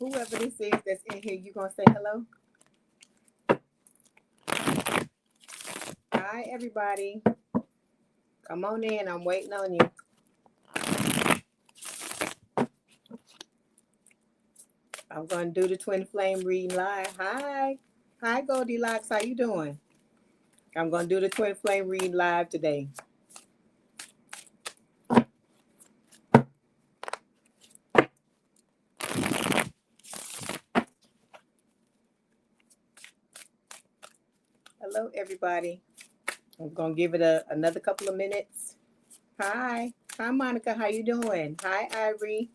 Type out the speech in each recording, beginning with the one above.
whoever this is that's in here, you gonna say hello? Hi, everybody. Come on in. I'm waiting on you. I'm gonna do the twin flame reading live. Hi, Goldilocks. How you doing? I'm gonna do the twin flame reading live today. Hello, everybody. I'm gonna give it another couple of minutes. Hi, Monica. How you doing? Hi, Ivory.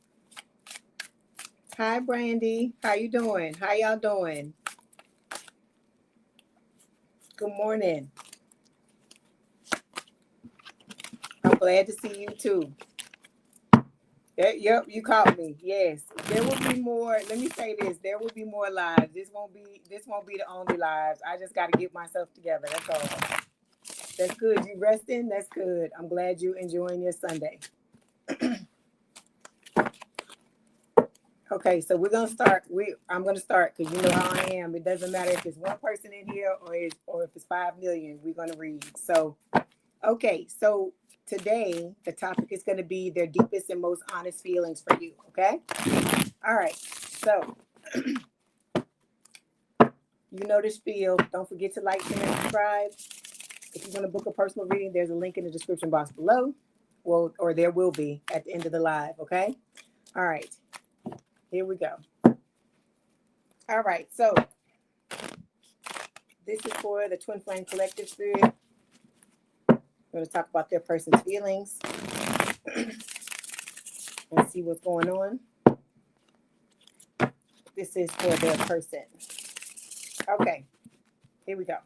Hi, Brandy. How you doing? How y'all doing? Good morning. I'm glad to see you too. Yep, you caught me. Yes, there will be more. Let me say this: there will be more lives. This won't be the only lives. I just got to get myself together. That's all. That's good. You resting? That's good. I'm glad you enjoying your Sunday. Okay, so we're gonna start. I'm gonna start because you know how I am. It doesn't matter if it's one person in here or if it's 5 million. We're gonna read. So, okay, so today the topic is gonna be their deepest and most honest feelings for you. Okay. All right. So you know the spiel. Don't forget to like, share, and subscribe. If you want to book a personal reading, there's a link in the description box below. Well, or there will be at the end of the live. Okay. All right. Here we go. All right. So this is for the Twin Flame Collective Spirit. We're going to talk about their person's feelings and see what's going on. This is for their person. Okay. Here we go.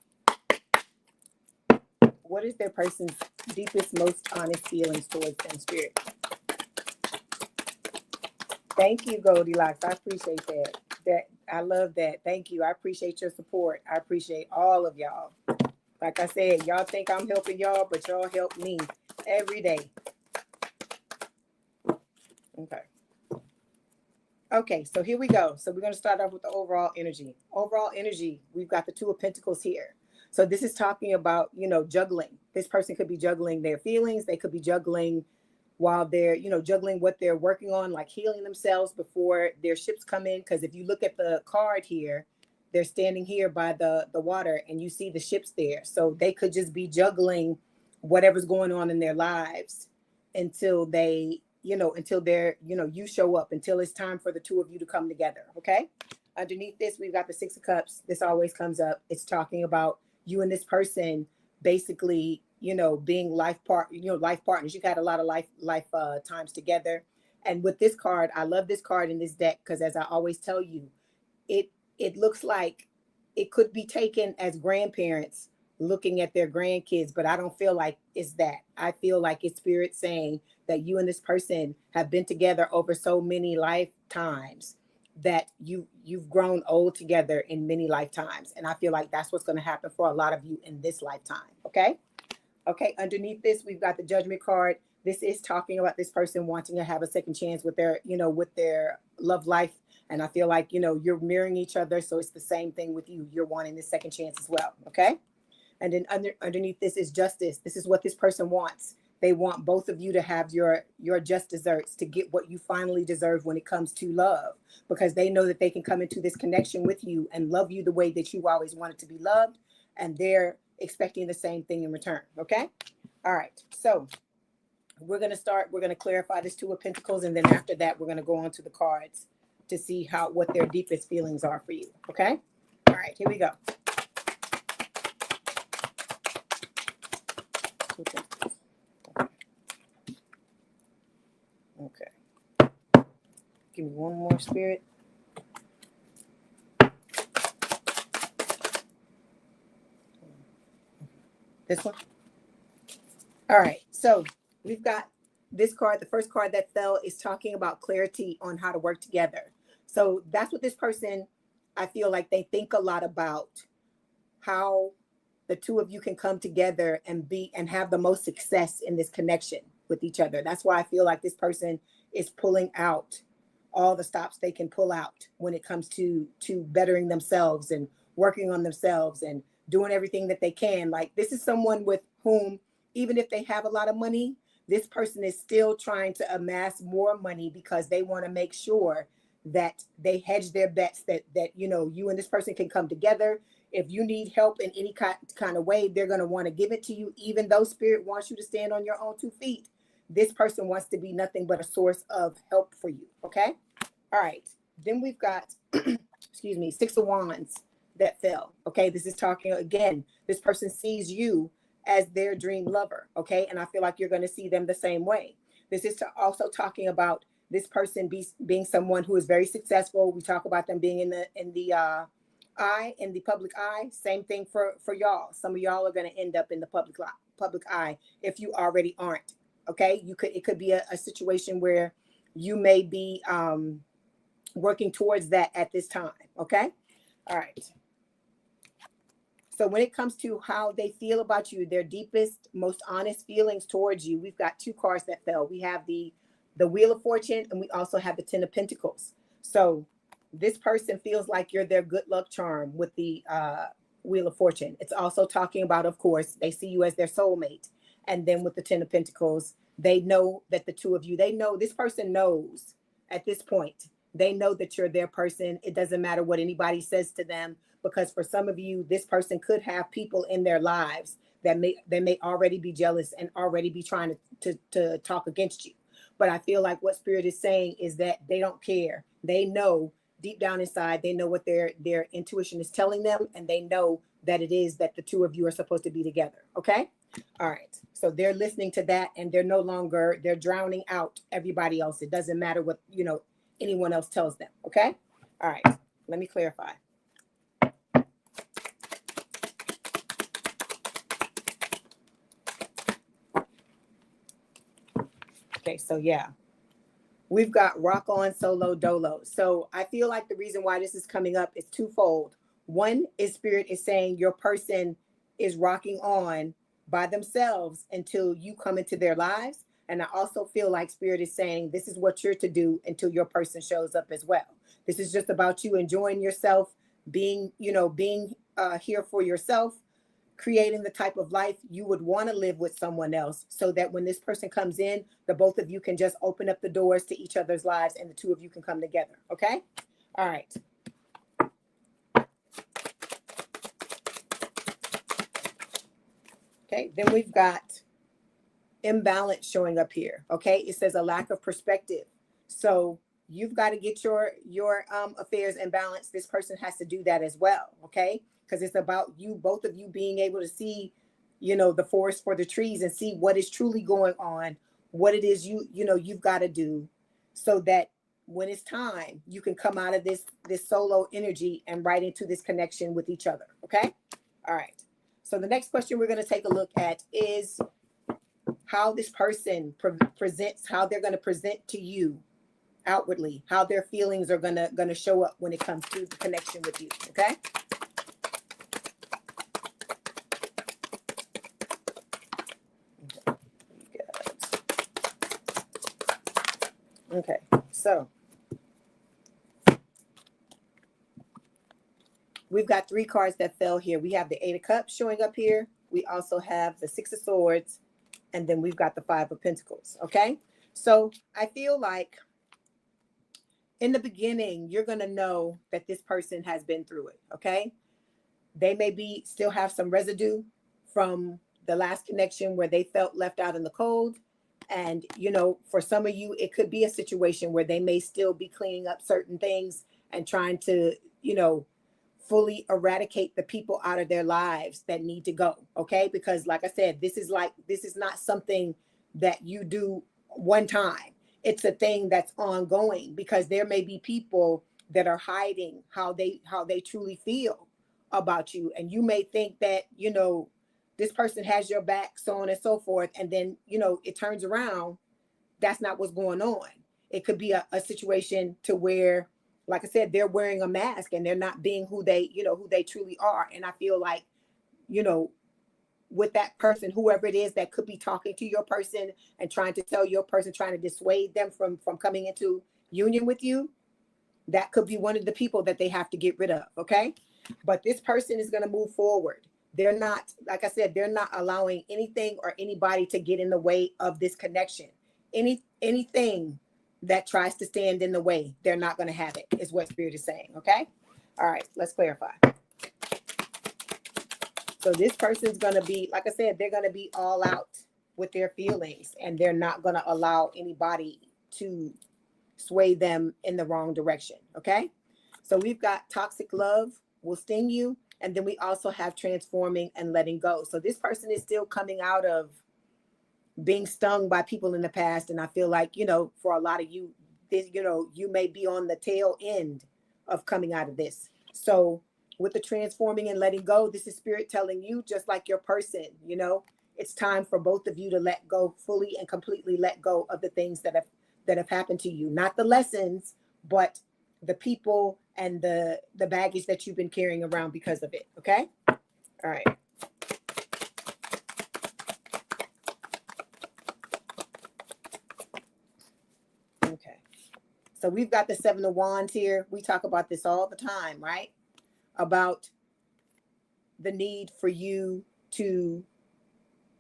What is their person's deepest, most honest feelings towards them, Spirit? Thank you, Goldilocks. I appreciate that. I love that. Thank you. I appreciate your support. I appreciate all of y'all. Like I said, y'all think I'm helping y'all, but y'all help me every day. Okay. Okay, so here we go. So we're going to start off with the overall energy. Overall energy, we've got the Two of Pentacles here. So this is talking about, juggling. This person could be juggling their feelings. They could be juggling while they're, juggling what they're working on, like healing themselves before their ships come in. Because if you look at the card here, they're standing here by the water and you see the ships there. So they could just be juggling whatever's going on in their lives until they, until they're, you show up, until it's time for the two of you to come together. Okay. Underneath this, we've got the Six of Cups. This always comes up. It's talking about you and this person basically, being life partners. You've had a lot of life times together. And with this card, I love this card in this deck because, as I always tell you, it looks like it could be taken as grandparents looking at their grandkids, but I don't feel like it's that. I feel like it's spirit saying that you and this person have been together over so many lifetimes that you've grown old together in many lifetimes. And I feel like that's what's going to happen for a lot of you in this lifetime. Okay. Okay. Underneath this, we've got the Judgment card. This is talking about this person wanting to have a second chance with their, with their love life. And I feel like, you're mirroring each other. So it's the same thing with you. You're wanting this second chance as well. Okay. And then underneath this is justice. This is what this person wants. They want both of you to have your just desserts, to get what you finally deserve when it comes to love, because they know that they can come into this connection with you and love you the way that you always wanted to be loved. And they're expecting the same thing in return. Okay. All right. So we're going to clarify this Two of Pentacles. And then after that, we're going to go on to the cards to see what their deepest feelings are for you. Okay. All right, here we go. Okay. Give me one more, Spirit. This one. All right. So we've got this card. The first card that fell is talking about clarity on how to work together. So that's what this person, I feel like they think a lot about how the two of you can come together and have the most success in this connection with each other. That's why I feel like this person is pulling out all the stops they can pull out when it comes to bettering themselves and working on themselves and doing everything that they can. Like, this is someone with whom, even if they have a lot of money, this person is still trying to amass more money because they want to make sure that they hedge their bets, that you and this person can come together. If you need help in any kind of way, they're going to want to give it to you, even though spirit wants you to stand on your own 2 feet. This person wants to be nothing but a source of help for you. Okay. All right. Then we've got, excuse me, 6 of Wands that fell. Okay. This is talking again. This person sees you as their dream lover. Okay. And I feel like you're going to see them the same way. This is also talking about this person being someone who is very successful. We talk about them being in the public eye. Same thing for y'all. Some of y'all are going to end up in the public eye if you already aren't. Okay. It could be a situation where you may be working towards that at this time. Okay. All right. So when it comes to how they feel about you, their deepest, most honest feelings towards you, we've got 2 cards that fell. We have the Wheel of Fortune, and we also have the 10 of Pentacles. So this person feels like you're their good luck charm with the Wheel of Fortune. It's also talking about, of course, they see you as their soulmate. And then with the 10 of Pentacles, they know that the 2 of you, this person knows at this point, they know that you're their person. It doesn't matter what anybody says to them, because for some of you, this person could have people in their lives that may already be jealous and already be trying to talk against you. But I feel like what Spirit is saying is that they don't care. They know deep down inside, they know what their intuition is telling them, and they know that it is that the 2 of you are supposed to be together. Okay. All right. So they're listening to that, and they're drowning out everybody else. It doesn't matter what, anyone else tells them. Okay. All right. Let me clarify. Okay. So yeah, we've got rock on, solo, dolo. So I feel like the reason why this is coming up is twofold. One is Spirit is saying your person is rocking on by themselves until you come into their lives. And I also feel like Spirit is saying this is what you're to do until your person shows up as well. This is just about you enjoying yourself, being here for yourself, creating the type of life you would want to live with someone else, so that when this person comes in, the both of you can just open up the doors to each other's lives and the 2 of you can come together. Okay. All right. Okay. Then we've got imbalance showing up here. Okay. It says a lack of perspective. So you've got to get your affairs in balance. This person has to do that as well. Okay. Because it's about you, both of you being able to see, the forest for the trees and see what is truly going on, what it is you've got to do, so that when it's time, you can come out of this solo energy and right into this connection with each other. Okay. All right. So the next question we're going to take a look at is how this person presents, how they're going to present to you outwardly, how their feelings are going to show up when it comes to the connection with you. Okay. Okay, so we've got 3 cards that fell here. We have the 8 of Cups showing up here. We also have the 6 of Swords, and then we've got the 5 of Pentacles. Okay, so I feel like in the beginning, you're going to know that this person has been through it. Okay, they may still have some residue from the last connection where they felt left out in the cold. And, for some of you, it could be a situation where they may still be cleaning up certain things and trying to, fully eradicate the people out of their lives that need to go. Okay. Because like I said, this is not something that you do one time. It's a thing that's ongoing, because there may be people that are hiding how they truly feel about you. And you may think that, this person has your back, so on and so forth. And then, it turns around. That's not what's going on. It could be a situation to where, like I said, they're wearing a mask and they're not being who they truly are. And I feel like, with that person, whoever it is that could be talking to your person and trying to tell your person, trying to dissuade them from coming into union with you, that could be one of the people that they have to get rid of. Okay. But this person is going to move forward. They're not, like I said, they're not allowing anything or anybody to get in the way of this connection. Anything that tries to stand in the way, they're not going to have it, is what Spirit is saying. Okay. All right. Let's clarify. So this person's going to be, like I said, they're going to be all out with their feelings, and they're not going to allow anybody to sway them in the wrong direction. Okay. So we've got toxic love will sting you. And then we also have transforming and letting go. So this person is still coming out of being stung by people in the past. And I feel like, you know, for a lot of you, this, you know, you may be on the tail end of coming out of this. So with the transforming and letting go, this is Spirit telling you, just like your person, you know, it's time for both of you to let go, fully and completely let go of the things that have happened to you. Not the lessons, but the people and the baggage that you've been carrying around because of it. Okay. All right. Okay. So we've got the 7 of Wands here. We talk about this all the time, right? About the need for you to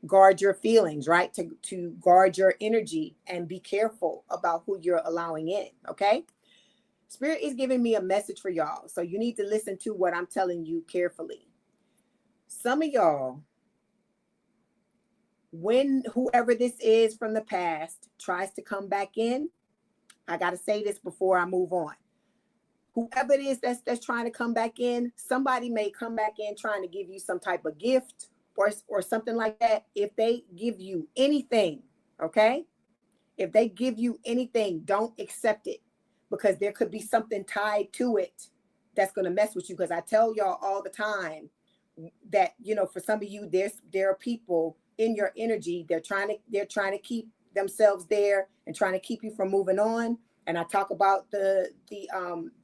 guard your feelings, right? To guard your energy and be careful about who you're allowing in. Okay. Spirit is giving me a message for y'all. So you need to listen to what I'm telling you carefully. Some of y'all, when whoever this is from the past tries to come back in, I got to say this before I move on. Whoever it is that's trying to come back in, somebody may come back in trying to give you some type of gift or something like that. If they give you anything, okay? If they give you anything, don't accept it, because there could be something tied to it that's going to mess with you. Because I tell y'all all the time that, you know, for some of you, there are people in your energy. They're trying to keep themselves there and trying to keep you from moving on. And I talk about the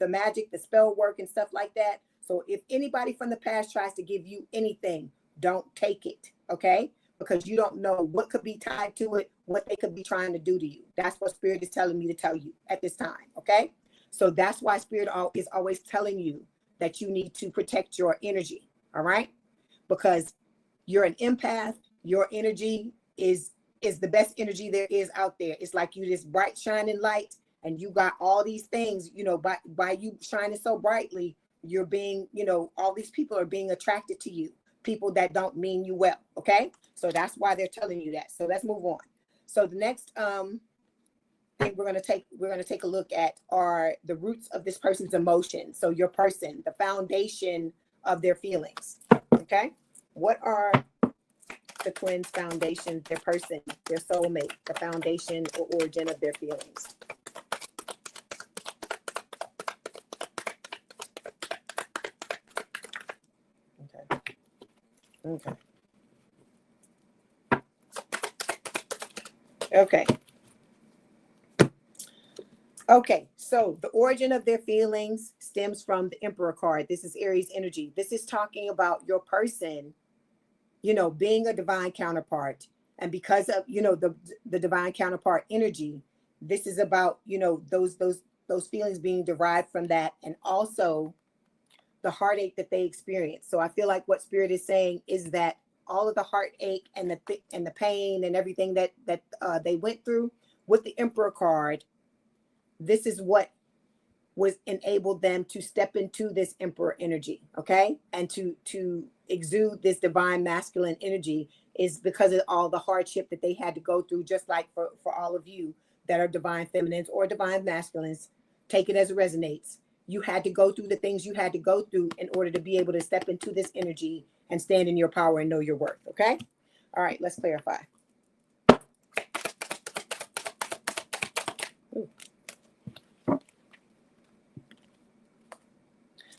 magic, the spell work and stuff like that. So if anybody from the past tries to give you anything, don't take it, okay? Because you don't know what could be tied to it, what they could be trying to do to you. That's what Spirit is telling me to tell you at this time, okay? So that's why Spirit is always telling you that you need to protect your energy, all right? Because you're an empath. Your energy is the best energy there is out there. It's like you this bright shining light, and you got all these things, you know, by you shining so brightly, you're being, you know, all these people are being attracted to you, people that don't mean you well, okay? So that's why they're telling you that. So let's move on. So the next thing we're going to take a look at are the roots of this person's emotions. So your person, the foundation of their feelings, okay? What are the twins' foundations, their person, their soulmate, the foundation or origin of their feelings? Okay. Okay. Okay. So the origin of their feelings stems from the Emperor card. This is Aries energy. This is talking about your person, you know, being a divine counterpart. And because of, you know, the divine counterpart energy, this is about, you know, those feelings being derived from that, and also the heartache that they experience. So I feel like what Spirit is saying is that all of the heartache and the pain and everything that they went through with the Emperor card, this is what was enabled them to step into this Emperor energy, okay? And to exude this divine masculine energy is because of all the hardship that they had to go through, just like for all of you that are divine feminines or divine masculines, take it as it resonates. You had to go through the things you had to go through in order to be able to step into this energy and stand in your power and know your worth, okay? All right, let's clarify. Ooh.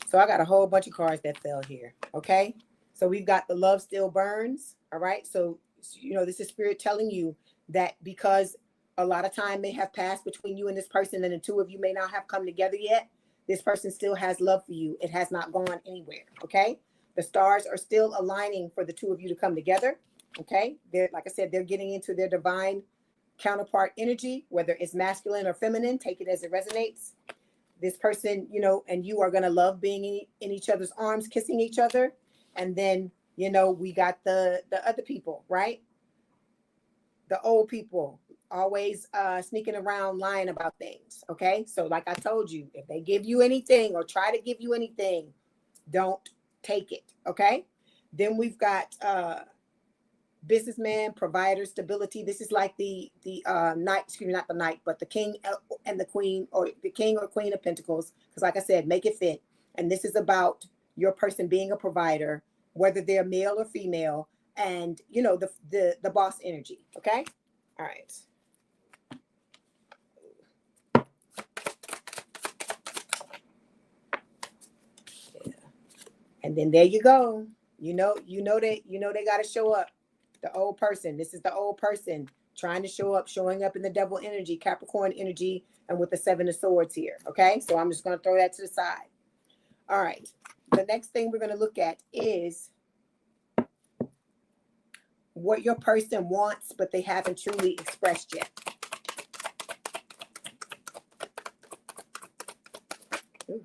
So I got a whole bunch of cards that fell here, okay? So we've got the love still burns, all right? So, you know, this is Spirit telling you that because a lot of time may have passed between you and this person, and the two of you may not have come together yet, this person still has love for you. It has not gone anywhere, okay? The stars are still aligning for the two of you to come together, okay? They're, like I said, they're getting into their divine counterpart energy, whether it's masculine or feminine, take it as it resonates. This person, you know, and you are going to love being in each other's arms, kissing each other. And then, you know, we got the other people, right? The old people always sneaking around lying about things. Okay. So like I told you, if they give you anything or try to give you anything, don't take it. Okay. Then we've got businessman, provider, stability. This is like the knight, excuse me, not the knight, but the king and the queen, or the king or queen of pentacles. Because like I said, make it fit. And this is about your person being a provider, whether they're male or female, and you know, the boss energy. Okay. All right. Yeah. And then there you go. You know they got to show up. The old person. This is the old person trying to show up, showing up in the devil energy, Capricorn energy, and with the 7 of swords here. Okay. So I'm just going to throw that to the side. All right. The next thing we're going to look at is what your person wants, but they haven't truly expressed yet. Ooh.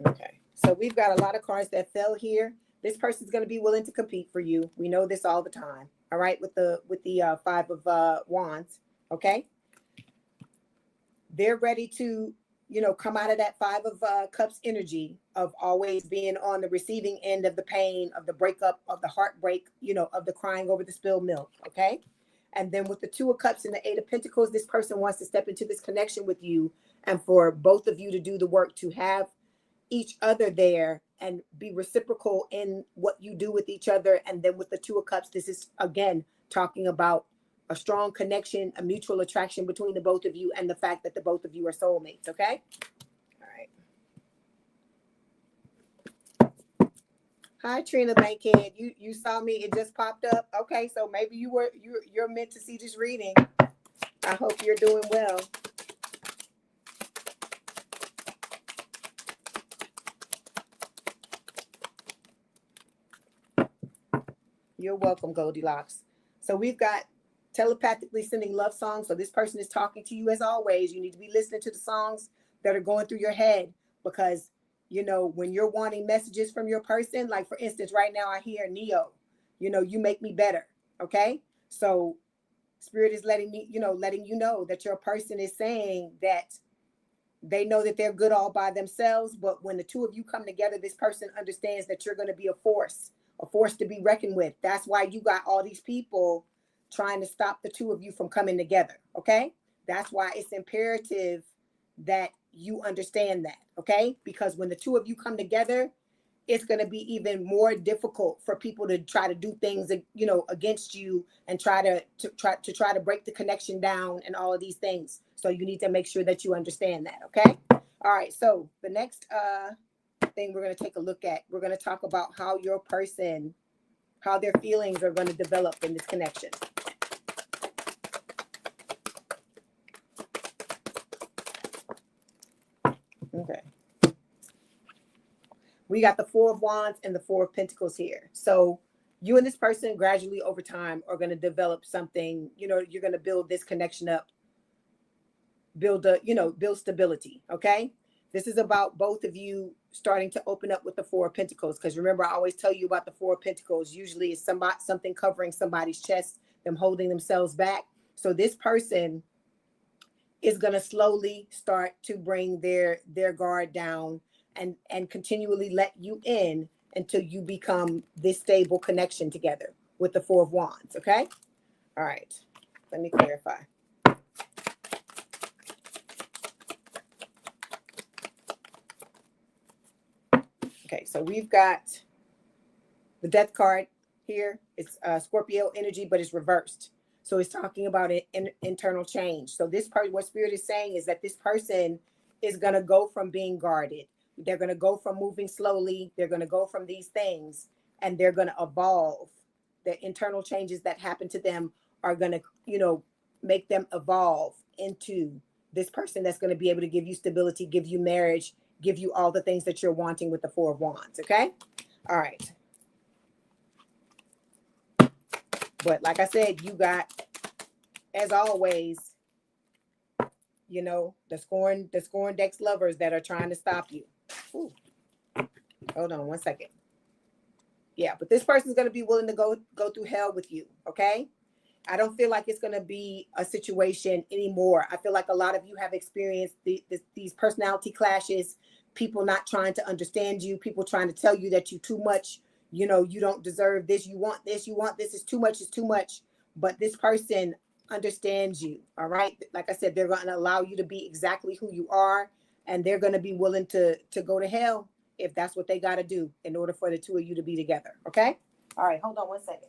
Okay. So we've got a lot of cards that fell here. This person's going to be willing to compete for you. We know this all the time. All right. With the 5 of wands. Okay. They're ready to, you know, come out of that 5 of cups energy of always being on the receiving end of the pain, of the breakup, of the heartbreak, you know, of the crying over the spilled milk. Okay. And then with the 2 of cups and the 8 of pentacles, this person wants to step into this connection with you, and for both of you to do the work, to have each other there and be reciprocal in what you do with each other. And then with the 2 of cups, this is again talking about a strong connection, a mutual attraction between the both of you, and the fact that the both of you are soulmates. Okay. All right. Hi, Trina Bankhead. You saw me. It just popped up. Okay. So maybe you're meant to see this reading. I hope you're doing well. You're welcome, Goldilocks. So we've got telepathically sending love songs. So this person is talking to you as always. You need to be listening to the songs that are going through your head, because, you know, when you're wanting messages from your person, like for instance, right now I hear Neo, you know, you make me better. Okay. So Spirit is letting you know that your person is saying that they know that they're good all by themselves. But when the 2 of you come together, this person understands that you're going to be a force to be reckoned with. That's why you got all these people trying to stop the 2 of you from coming together. Okay. That's why it's imperative that you understand that. Okay. Because when the 2 of you come together, it's going to be even more difficult for people to try to do things, you know, against you, and try to break the connection down and all of these things. So you need to make sure that you understand that. Okay. All right. So the next thing we're going to take a look at, we're going to talk about how your person, how their feelings are going to develop in this connection. Okay. We got the 4 of wands and the 4 of pentacles here. So you and this person gradually over time are going to develop something, you know, you're going to build this connection up, build stability. Okay. This is about both of you starting to open up with the 4 of pentacles. Because remember, I always tell you about the 4 of pentacles. Usually it's something covering somebody's chest, them holding themselves back. So this person is going to slowly start to bring their guard down and continually let you in until you become this stable connection together with the 4 of wands. Okay. All right. Let me clarify. Okay. So we've got the death card here. It's Scorpio energy, but it's reversed. So it's talking about internal change. So this part, what Spirit is saying is that this person is going to go from being guarded. They're going to go from moving slowly. They're going to go from these things, and they're going to evolve. The internal changes that happen to them are going to, you know, make them evolve into this person that's going to be able to give you stability, give you marriage, give you all the things that you're wanting with the 4 of wands. Okay. All right. But like I said, you got as always, you know, the scoring decks lovers that are trying to stop you. Ooh. Hold on one second. Yeah, but this person's going to be willing to go through hell with you, okay? I don't feel like it's going to be a situation anymore. I feel like a lot of you have experienced these personality clashes, people not trying to understand you, people trying to tell you that you too much, you know, you don't deserve this, you want this, it's too much, it's too much. But this person understands you, all right? Like I said, they're going to allow you to be exactly who you are, and they're going to be willing to go to hell if that's what they got to do in order for the two of you to be together, okay? All right, hold on one second.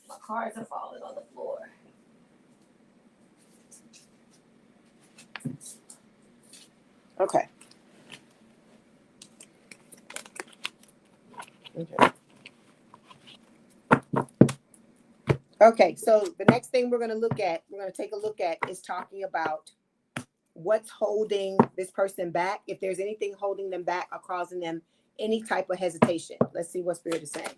My cards are falling on the floor. Okay. Okay, so the next thing we're going to take a look at is talking about what's holding this person back, if there's anything holding them back or causing them any type of hesitation. Let's see what Spirit is saying.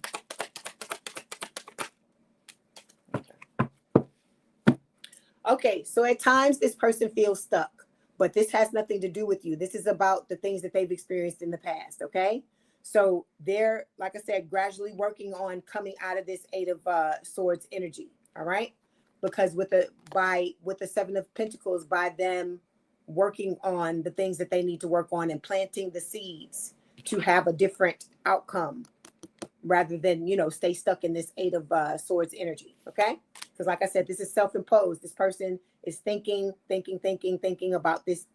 Okay, so at times this person feels stuck, but this has nothing to do with you. This is about the things that they've experienced in the past, okay? So they're, like I said, gradually working on coming out of this Eight of Swords energy, all right? Because with the Seven of Pentacles, by them working on the things that they need to work on and planting the seeds to have a different outcome rather than, you know, stay stuck in this Eight of Swords energy, okay? Because like I said, this is self-imposed. This person is thinking about this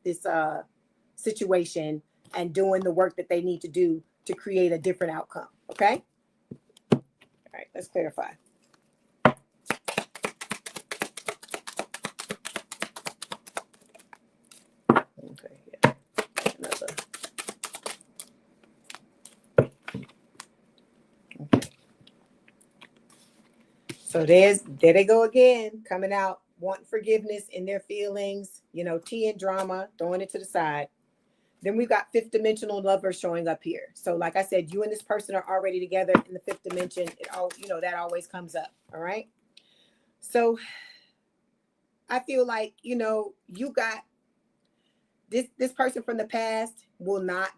situation and doing the work that they need to do to create a different outcome, okay? All right, let's clarify. Okay, yeah. Another. Okay. So there they go again, coming out, wanting forgiveness in their feelings, you know, tea and drama, throwing it to the side. Then we've got fifth dimensional lovers showing up here. So like I said, you and this person are already together in the fifth dimension. That always comes up. All right. So I feel like, you know, you got this person from the past will not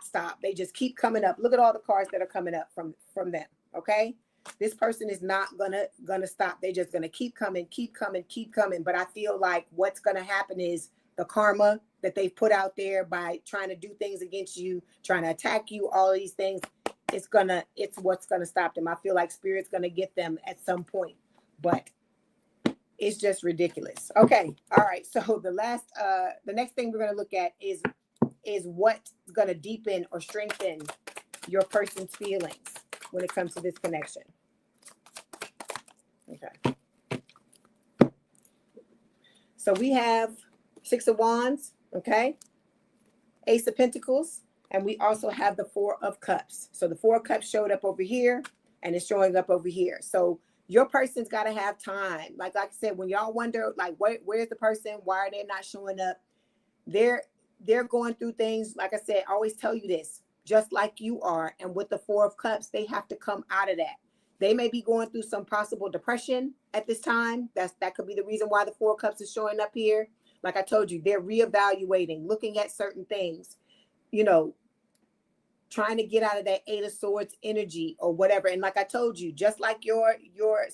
stop. They just keep coming up. Look at all the cards that are coming up from them. Okay. This person is not gonna stop. They're just gonna keep coming. But I feel like what's gonna happen is the karma that they've put out there by trying to do things against you, trying to attack you, all of these things, it's what's gonna stop them. I feel like Spirit's gonna get them at some point, but it's just ridiculous. Okay, all right. So the next thing we're gonna look at is what's gonna deepen or strengthen your person's feelings when it comes to this connection. Okay. So we have Six of Wands, okay? Ace of Pentacles, and we also have the Four of Cups. So the Four of Cups showed up over here, and it's showing up over here. So your person's got to have time. Like I said, when y'all wonder, like, where's the person? Why are they not showing up? They're going through things. Like I said, I always tell you this, just like you are. And with the Four of Cups, they have to come out of that. They may be going through some possible depression at this time. That could be the reason why the Four of Cups is showing up here. Like I told you, they're reevaluating, looking at certain things, you know, trying to get out of that Eight of Swords energy or whatever. And like I told you, just like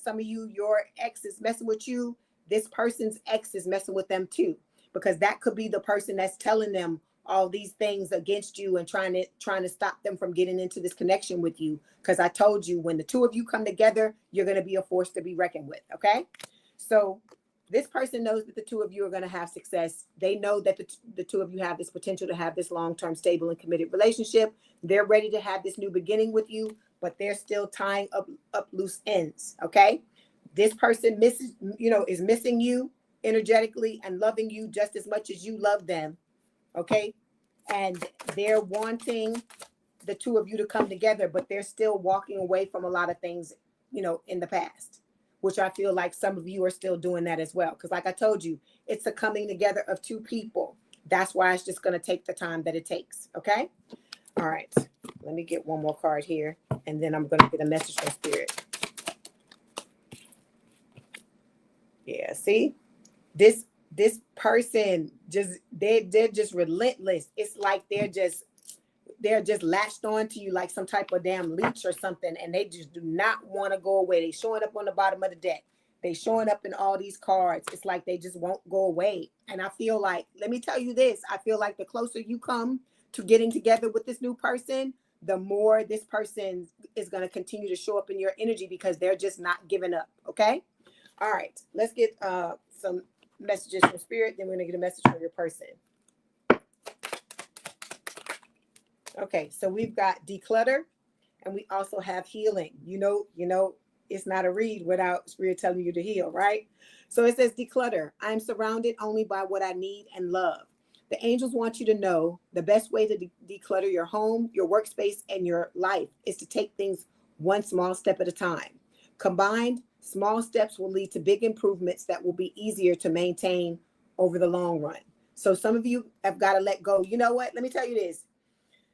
some of you, your ex is messing with you, this person's ex is messing with them too, because that could be the person that's telling them all these things against you and trying to stop them from getting into this connection with you. Because I told you, when the two of you come together, you're going to be a force to be reckoned with. Okay. So this person knows that the two of you are going to have success. They know that the two of you have this potential to have this long-term, stable, and committed relationship. They're ready to have this new beginning with you, but they're still tying up loose ends. Okay. This person is missing you energetically and loving you just as much as you love them. Okay. And they're wanting the two of you to come together, but they're still walking away from a lot of things, in the past, which I feel like some of you are still doing that as well. Because like I told you, it's a coming together of two people. That's why it's just going to take the time that it takes. Okay. All right. Let me get one more card here, and then I'm going to get a message from Spirit. See, this person just they're just relentless. It's like they're just latched on to you like some type of damn leech or something, and they just do not want to go away. They showing up on the bottom of the deck. They showing up in all these cards. It's like they just won't go away. And I feel like, let me tell you this, I feel like the closer you come to getting together with this new person, the more this person is going to continue to show up in your energy because they're just not giving up. Okay. All right. Let's get some messages from spirit. Then we're going to get a message from your person. Okay. So we've got declutter and we also have healing. You know, it's not a read without spirit telling you to heal, right? So it says declutter. I'm surrounded only by what I need and love. The angels want you to know the best way to declutter your home, your workspace, and your life is to take things one small step at a time. Combined, small steps will lead to big improvements that will be easier to maintain over the long run. So some of you have got to let go. You know what? Let me tell you this.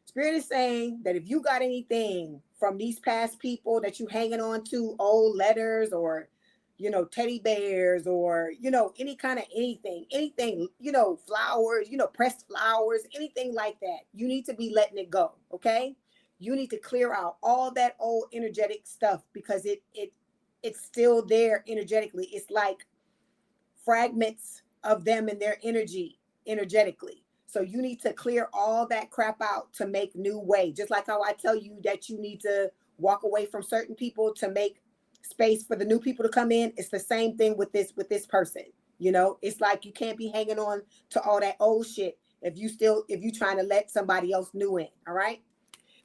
Spirit is saying that if you got anything from these past people that you hanging on to, old letters or, you know, teddy bears or, you know, any kind of anything, you know, flowers, you know, pressed flowers, anything like that, you need to be letting it go. Okay. You need to clear out all that old energetic stuff because it's still there energetically. It's like fragments of them and their energy energetically. So you need to clear all that crap out to make new way. Just like how I tell you that you need to walk away from certain people to make space for the new people to come in. It's the same thing with this person. You know, it's like you can't be hanging on to all that old shit if you trying to let somebody else new in. All right.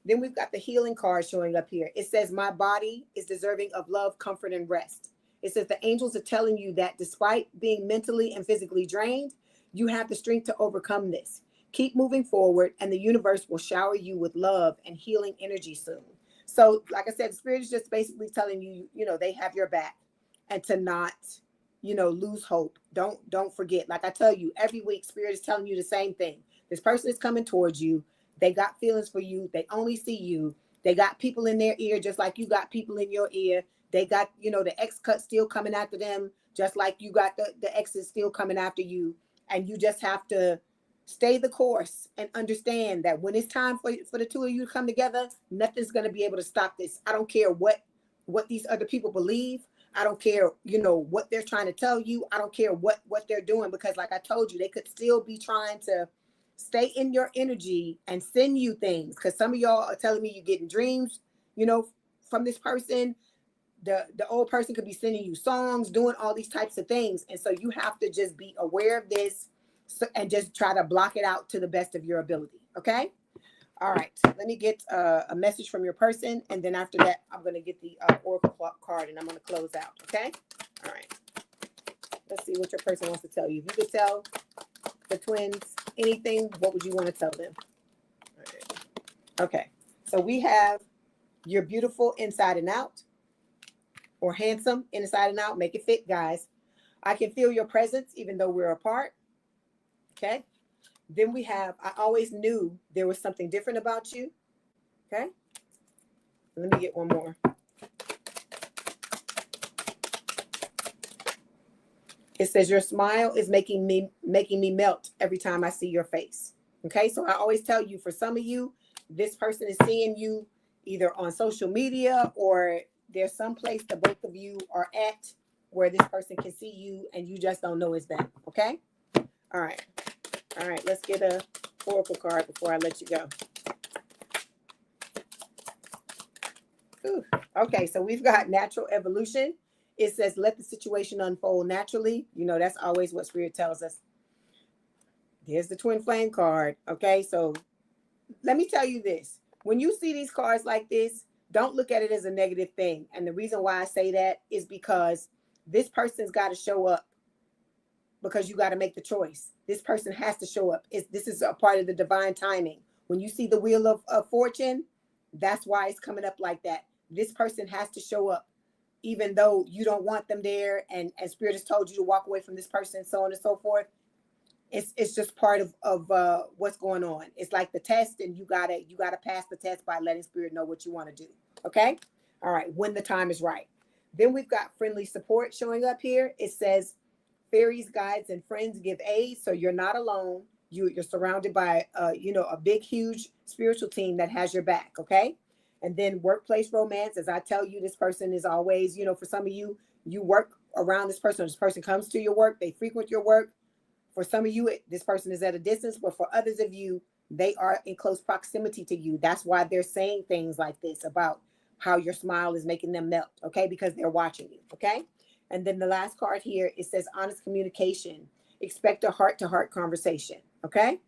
Then we've got the healing card showing up here. It says, my body is deserving of love, comfort, and rest. It says the angels are telling you that despite being mentally and physically drained, you have the strength to overcome this. Keep moving forward, and the universe will shower you with love and healing energy soon. So, like I said, the spirit is just basically telling you, you know, they have your back, and to not, you know, lose hope. Don't forget. Like I tell you, every week, spirit is telling you the same thing. This person is coming towards you. They got feelings for you. They only see you. They got people in their ear, just like you got people in your ear. They got, you know, the ex cut still coming after them, just like you got the exes still coming after you. And you just have to stay the course and understand that when it's time for the two of you to come together, nothing's going to be able to stop this. I don't care what these other people believe. I don't care, you know, what they're trying to tell you. I don't care what they're doing, because like I told you, they could still be trying to stay in your energy and send you things. Because some of y'all are telling me you're getting dreams, you know, from this person. The old person could be sending you songs, doing all these types of things. And so you have to just be aware of this and just try to block it out to the best of your ability. Okay. All right. Let me get a message from your person. And then after that, I'm going to get the oracle card and I'm going to close out. Okay. All right. Let's see what your person wants to tell you. If you could tell the twins anything, what would you want to tell them? All right. Okay. So we have, you're beautiful inside and out, or handsome inside and out. Make it fit, guys. I can feel your presence even though we're apart. Okay. Then we have, I always knew there was something different about you. Okay. Let me get one more. It says your smile is making me melt every time I see your face. Okay. So I always tell you, for some of you, this person is seeing you either on social media or there's some place that both of you are at where this person can see you and you just don't know it's them. Okay. All right. All right. Let's get a oracle card before I let you go. Ooh. Okay. So we've got natural evolution. It says, let the situation unfold naturally. You know, that's always what spirit tells us. There's the twin flame card. Okay. So let me tell you this. When you see these cards like this, don't look at it as a negative thing. And the reason why I say that is because this person's got to show up, because you got to make the choice. This person has to show up. This is a part of the divine timing. When you see the wheel of fortune, that's why it's coming up like that. This person has to show up, even though you don't want them there. And spirit has told you to walk away from this person, so on and so forth. It's just part of what's going on. It's like the test, and you gotta pass the test by letting spirit know what you want to do. Okay. All right. When the time is right. Then we've got friendly support showing up here. It says, Fairies, guides, and friends give aid, so you're not alone. You're surrounded by, a big, huge spiritual team that has your back. Okay. And then workplace romance, as I tell you, this person is always, for some of you, you work around this person. This person comes to your work. They frequent your work. For some of you, this person is at a distance, but for others of you, they are in close proximity to you. That's why they're saying things like this about how your smile is making them melt, okay? Because they're watching you, okay? And then the last card here, it says honest communication. Expect a heart-to-heart conversation, okay?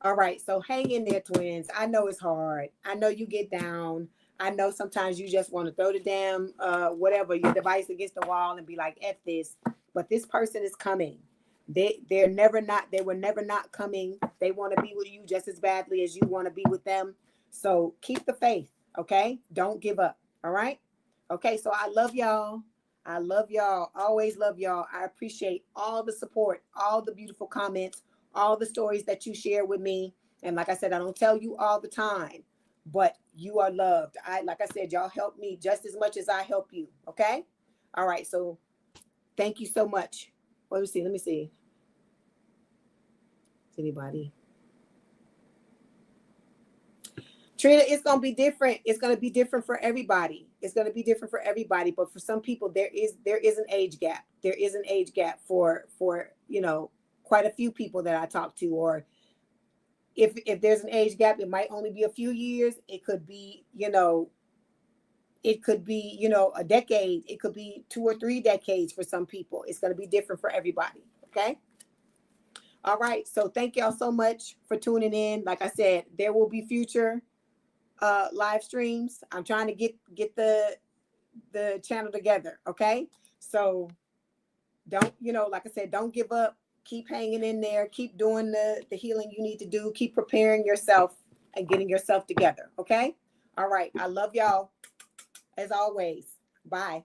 All right, so hang in there, twins. I know it's hard. I know you get down. I know sometimes you just want to throw the damn your device against the wall and be like, F this. But this person is coming. They were never not coming. They want to be with you just as badly as you want to be with them. So keep the faith, okay? Don't give up. All right? Okay, so I love y'all. I love y'all. Always love y'all. I appreciate all the support, all the beautiful comments, all the stories that you share with me. And like I said, I don't tell you all the time, but you are loved. Like I said, y'all help me just as much as I help you. Okay? All right. So thank you so much. Let me see. Is anybody? Trina, it's going to be different. It's going to be different for everybody. It's going to be different for everybody. But for some people, there is an age gap. There is an age gap for quite a few people that I talk to. Or if there's an age gap, it might only be a few years. It could be, a decade. It could be 2 or 3 decades for some people. It's going to be different for everybody. Okay. All right. So thank y'all so much for tuning in. Like I said, there will be future live streams. I'm trying to get the channel together. Okay. So don't, like I said, don't give up. Keep hanging in there. Keep doing the healing you need to do. Keep preparing yourself and getting yourself together. Okay. All right. I love y'all as always. Bye.